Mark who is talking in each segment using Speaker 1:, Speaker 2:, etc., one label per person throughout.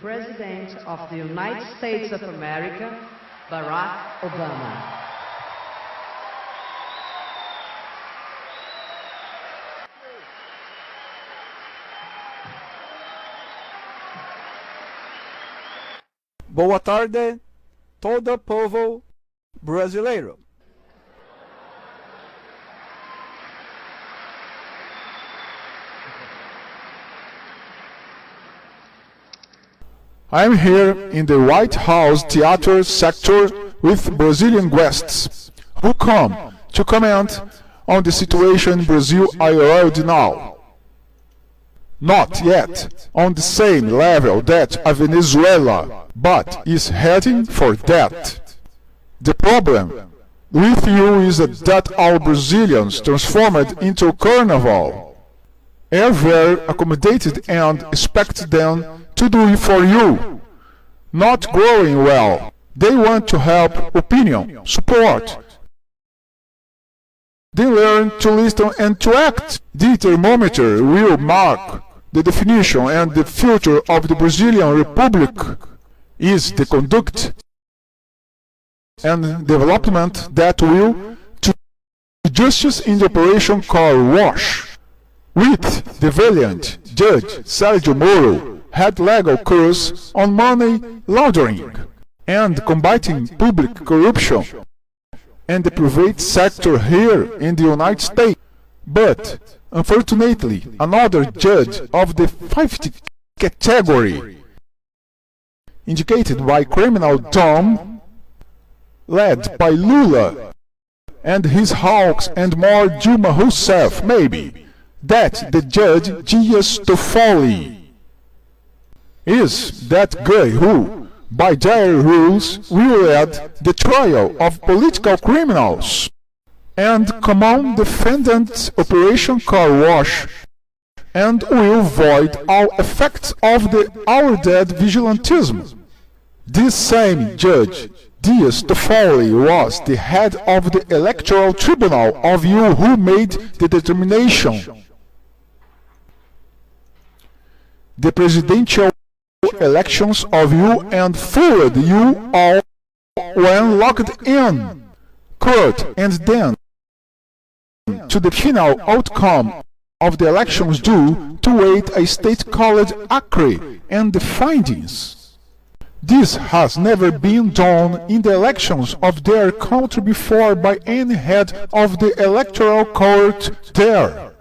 Speaker 1: President of the United States of America, Barack Obama.
Speaker 2: Boa tarde, todo povo brasileiro. I'm here in the White House theater sector with Brazilian guests who come to comment on the situation in Brazil already now. Not yet on the same level that a Venezuela, but is heading for that. The problem with you is that our Brazilians transformed into carnival are very accommodated and expect them to do it for you. Not growing well. They want to help, opinion, support. They learn to listen and to act. The thermometer will mark the definition and the future of the Brazilian Republic is the conduct and development that will to justice in the operation car wash. With the valiant Judge Sergio Moro had legal course on money laundering and combating public corruption and the private sector here in the United States. But, unfortunately, another judge of the 50th category, indicated by criminal Tom, led by Lula and his hawks and more Dilma Rousseff, maybe, that the judge Dias Toffoli is that guy who, by their rules, will lead the trial of political criminals and common defendants Operation Car Wash and will void all effects of the our dead vigilantism. This same judge, Dias Toffoli, was the head of the electoral tribunal of you who made the determination. The presidential elections of you and fooled you all when locked in court and then to the final outcome of the elections due to wait a state called Acre and the findings. This has never been done in the elections of their country before by any head of the electoral court there.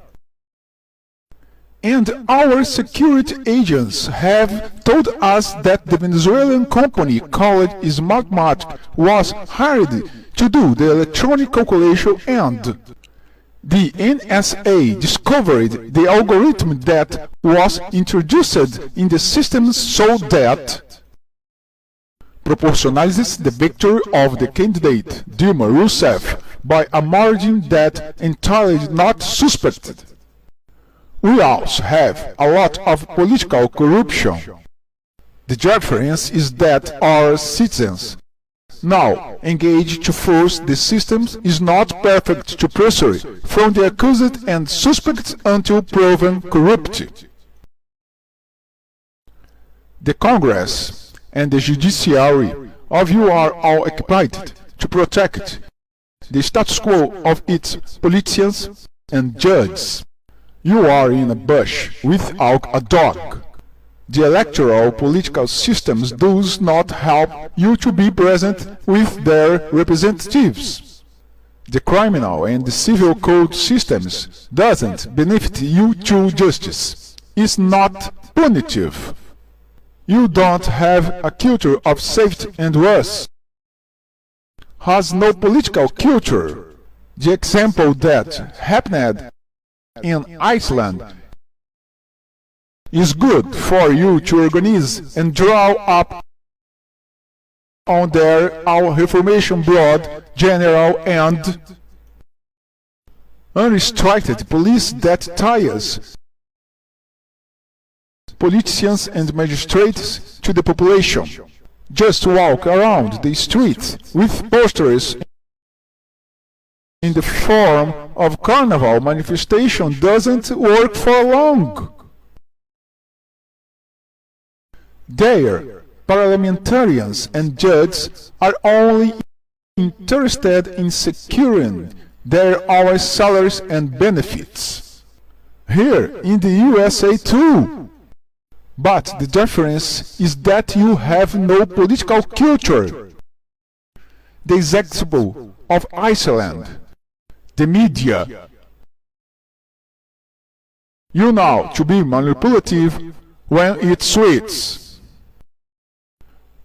Speaker 2: And our security agents have told us that the Venezuelan company called Smartmatic was hired to do the electronic calculation and the NSA discovered the algorithm that was introduced in the system so that proportionalizes the victory of the candidate Dilma Rousseff by a margin that entirely not suspected. We also have a lot of political corruption. The difference is that our citizens now engaged to force the system is not perfect to pressure from the accused and suspects until proven corrupt. The Congress and the judiciary of you are all occupied to protect the status quo of its politicians and judges. You are in a bush without a dog. The electoral political systems does not help you to be present with their representatives. The criminal and the civil code systems doesn't benefit you to justice. It's not punitive. You don't have a culture of safety and worse. Has no political culture. The example that happened in Iceland is good for you to organize and draw up on their our Reformation blood general and unrestricted police that ties politicians and magistrates to the population. Just walk around the streets with posters in the form of carnival manifestation doesn't work for long. Their parliamentarians and judges are only interested in securing their own salaries and benefits. Here in the USA too. But the difference is that you have no political culture. The example of Iceland, the media. You know to be manipulative when it suits,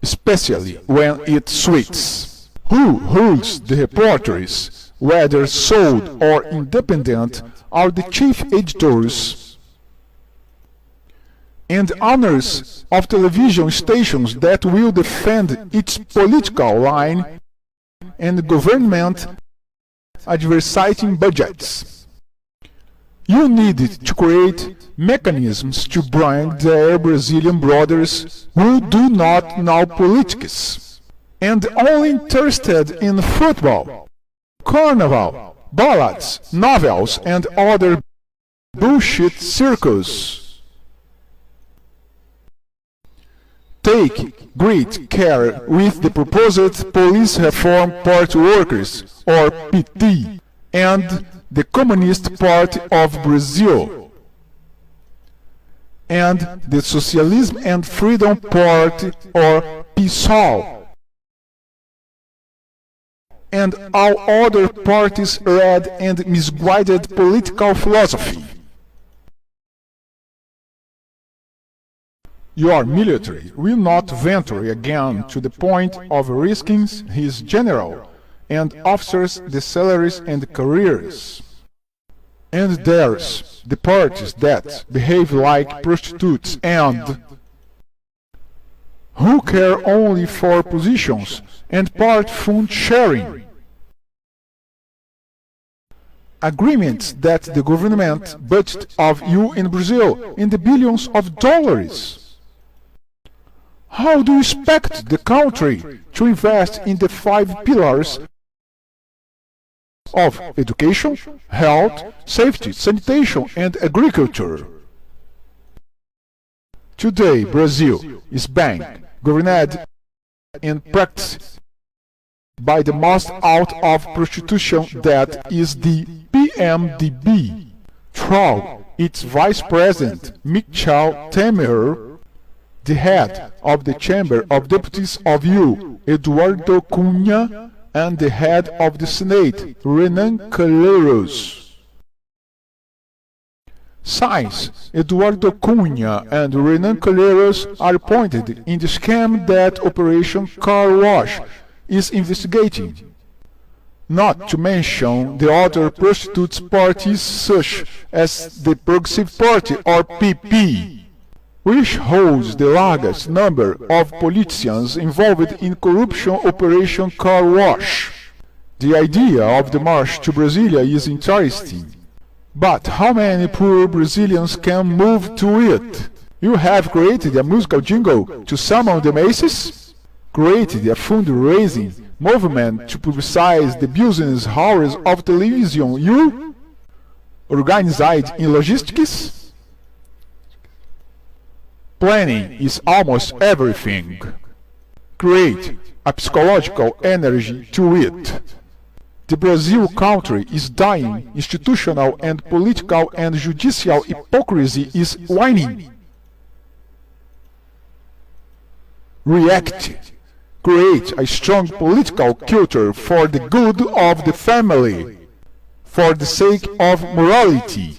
Speaker 2: especially when it suits. Who holds the reporters, whether sold or independent, are the chief editors and owners of television stations that will defend its political line and government advertising budgets. You need to create mechanisms to bring their Brazilian brothers who do not know politics and only interested in football, carnival, ballads, novels and other bullshit circus. Take great care with the proposed police reform party workers, or PT, and the Communist Party of Brazil, and the Socialism and Freedom Party, or PSOL, and all other parties' red and misguided political philosophy. Your military will not venture again to the point of risking his general and officers the salaries and careers. And there's the parties that behave like prostitutes and who care only for positions and part fund sharing. Agreements that the government budget of you in Brazil in the billions of dollars. How do you expect the country to invest in the 5 pillars of education, health, safety, sanitation and agriculture? Today, Brazil is being governed in practice by the most out of prostitution that is the PMDB, through its vice president, Michel Temer, the head of the Chamber of Deputies of U, Eduardo Cunha, and the head of the Senate, Renan Calheiros. Since Eduardo Cunha and Renan Calheiros are appointed in the scam that Operation Car Wash is investigating, not to mention the other prostitutes parties such as the Progressive Party or PP, which holds the largest number of politicians involved in corruption Operation Car Wash. The idea of the march to Brasilia is interesting, but how many poor Brazilians can move to it? You have created a musical jingle to summon the masses? Created a fundraising movement to publicize the business hours of television you? Organized in logistics? Planning is almost everything. Create a psychological energy to it. The Brazil country is dying. Institutional and political and judicial hypocrisy is waning. React. Create a strong political culture for the good of the family, for the sake of morality,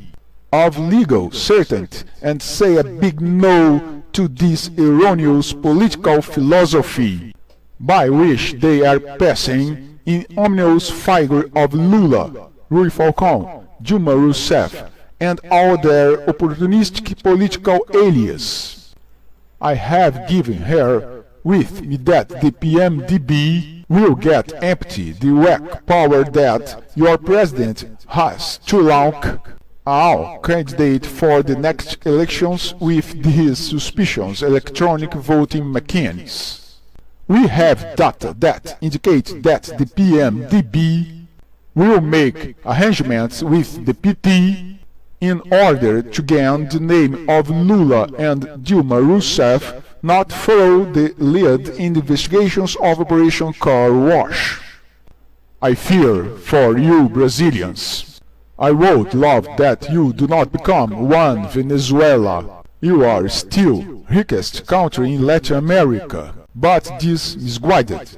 Speaker 2: of legal certainty, and say a big no to this erroneous political philosophy by which they are passing in ominous figure of Lula, Rui Falcão, Dilma Rousseff, and all their opportunistic political alias. I have given her with me that the PMDB will get empty the whack power that your president has to launch all candidate for the next elections with these suspicious electronic voting machines. We have data that indicate that the PMDB will make arrangements with the PT in order to gain the name of Lula and Dilma Rousseff not follow the lead in the investigations of Operation Car Wash. I fear for you Brazilians. I would love that you do not become one Venezuela. You are still richest country in Latin America, but this is guided.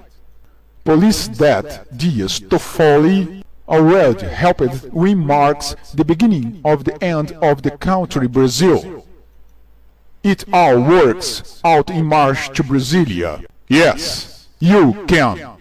Speaker 2: Police that Dias Toffoli already helped win marks the beginning of the end of the country Brazil. It all works out in march to Brasilia. Yes, you can.